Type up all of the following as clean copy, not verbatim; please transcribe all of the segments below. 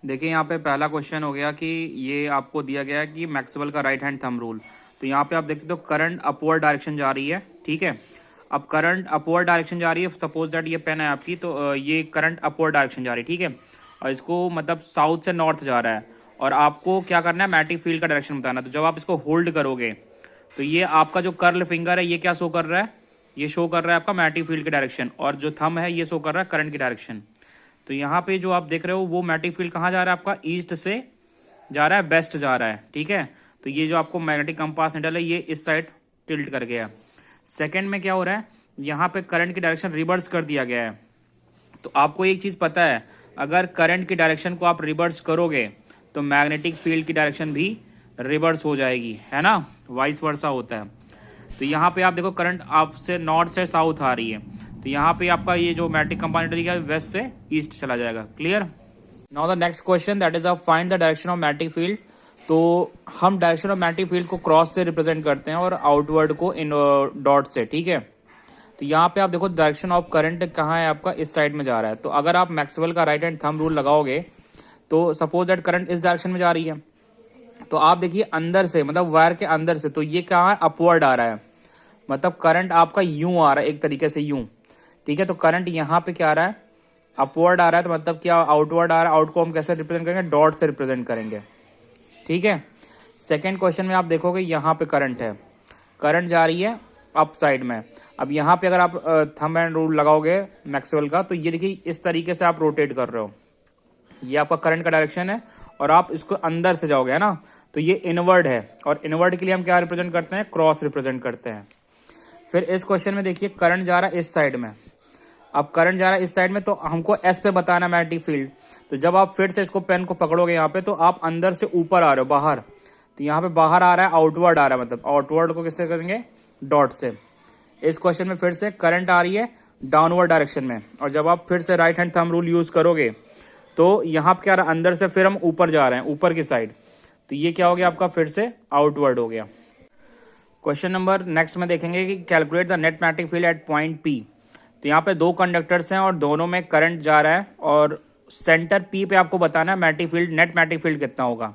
देखिए यहाँ पे पहला क्वेश्चन हो गया कि ये आपको दिया गया है कि मैक्सवेल का राइट हैंड थंब रूल। तो यहाँ पे आप देख सकते हो करंट अपवर्ड डायरेक्शन जा रही है, ठीक है। अब करंट अपवर्ड डायरेक्शन जा रही है, सपोज दैट ये पेन है आपकी, तो ये करंट अपवर्ड डायरेक्शन जा रही है, ठीक है। और इसको मतलब साउथ से नॉर्थ जा रहा है और आपको क्या करना है, मैग्नेटिक फील्ड का डायरेक्शन बताना। तो जब आप इसको होल्ड करोगे तो ये आपका जो कर्ल फिंगर है ये क्या शो कर रहा है, ये शो कर रहा है आपका मैग्नेटिक फील्ड की डायरेक्शन, और जो थंब है ये शो कर रहा है करंट की डायरेक्शन। तो यहाँ पे जो आप देख रहे हो वो मैग्नेटिक फील्ड कहाँ जा रहा है आपका, ईस्ट से जा रहा है, वेस्ट जा रहा है, ठीक है। तो ये जो आपको मैग्नेटिक कंपास निडल है ये इस साइड टिल्ट कर गया। सेकंड में क्या हो रहा है, यहाँ पे करंट की डायरेक्शन रिवर्स कर दिया गया है। तो आपको एक चीज पता है, अगर करंट की डायरेक्शन को आप रिवर्स करोगे तो मैग्नेटिक फील्ड की डायरेक्शन भी रिवर्स हो जाएगी, है ना, वाइस वर्सा होता है। तो यहाँ पे आप देखो करंट आपसे नॉर्थ से साउथ आ रही है, तो यहाँ पे आपका ये जो मैग्नेटिक कंपाउंड है वेस्ट से ईस्ट चला जाएगा। Clear. Now the next question that is find the direction of magnetic field. तो हम डायरेक्शन ऑफ मैग्नेटिक फील्ड को क्रॉस से रिप्रेजेंट करते हैं और आउटवर्ड को इन डॉट से, ठीक है। तो यहाँ पे आप देखो डायरेक्शन ऑफ करंट कहाँ है आपका, इस साइड में जा रहा है। तो अगर आप मैक्सवेल का राइट हैंड थंब रूल लगाओगे तो सपोज दैट करंट इस डायरेक्शन में जा रही है, तो आप देखिए अंदर से, मतलब वायर के अंदर से, तो ये कहाँ है, अपवर्ड आ रहा है, मतलब करंट आपका यूं आ रहा है एक तरीके से यूं, ठीक है। तो करंट यहाँ पे क्या आ रहा है, अपवर्ड आ रहा है, तो मतलब क्या आउटवर्ड आ रहा है। आउट को हम कैसे रिप्रेजेंट करेंगे, डॉट से रिप्रेजेंट करेंगे, ठीक है। सेकेंड क्वेश्चन में आप देखोगे यहाँ पे करंट है, करंट जा रही है अप साइड में। अब यहाँ पे अगर आप थंब एंड रूल लगाओगे मैक्सवेल का, तो ये देखिए इस तरीके से आप रोटेट कर रहे हो, ये आपका करंट का डायरेक्शन है, और आप इसको अंदर से जाओगे, है ना, तो ये इनवर्ड है, और इनवर्ड के लिए हम क्या रिप्रेजेंट करते हैं, क्रॉस रिप्रेजेंट करते हैं। फिर इस क्वेश्चन में देखिए करंट जा रहा है इस साइड में, अब करंट जा रहा है इस साइड में, तो हमको एस पे बताना मैग्नेटिक फील्ड। तो जब आप फिर से इसको पेन को पकड़ोगे यहाँ पे, तो आप अंदर से ऊपर आ रहे हो, बाहर, तो यहाँ पे बाहर आ रहा है, आउटवर्ड आ रहा है, मतलब आउटवर्ड को किससे करेंगे, डॉट से। इस क्वेश्चन में फिर से करंट आ रही है डाउनवर्ड डायरेक्शन में, और जब आप फिर से right hand thumb rule use करोगे तो यहाँ पे क्या रहा है, अंदर से फिर हम ऊपर जा रहे हैं, ऊपर की साइड, तो ये क्या हो गया आपका, फिर से आउटवर्ड हो गया। क्वेश्चन नंबर नेक्स्ट में देखेंगे कि calculate the net magnetic field at point P. तो यहाँ पे दो कंडक्टर्स हैं और दोनों में करंट जा रहा है, और सेंटर पी पे आपको बताना है magnetic field, net magnetic field कितना होगा।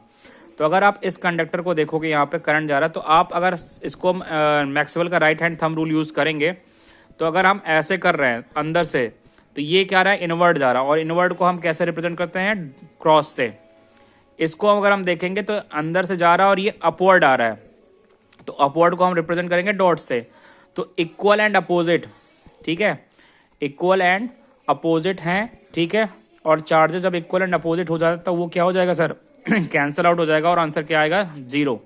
तो अगर आप इस कंडक्टर को देखोगे, यहाँ पे करंट जा रहा है, तो आप अगर इसको मैक्सवेल का right hand thumb rule use करेंगे, तो अगर हम ऐसे कर रहे हैं अंदर से, तो ये क्या रहा है, इनवर्ड जा रहा है, और इनवर्ड को हम कैसे रिप्रेजेंट करते हैं, क्रॉस से। इसको अगर हम देखेंगे तो अंदर से जा रहा है और ये अपवर्ड आ रहा है, तो अपवर्ड को हम रिप्रेजेंट करेंगे डॉट से। तो इक्वल एंड अपोजिट, ठीक है, इक्वल एंड अपोजिट हैं, ठीक है। और चार्जेस जब इक्वल एंड अपोजिट हो जाता है तो वो क्या हो जाएगा सर, कैंसल आउट हो जाएगा, और आंसर क्या आएगा, 0।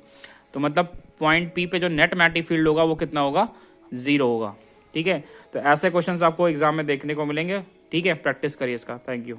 तो मतलब पॉइंट पी पे जो नेट मैग्नेटिक फील्ड होगा वो कितना होगा, 0 होगा, ठीक है। तो ऐसे क्वेश्चंस आपको एग्जाम में देखने को मिलेंगे, ठीक है, प्रैक्टिस करिए इसका। Thank you.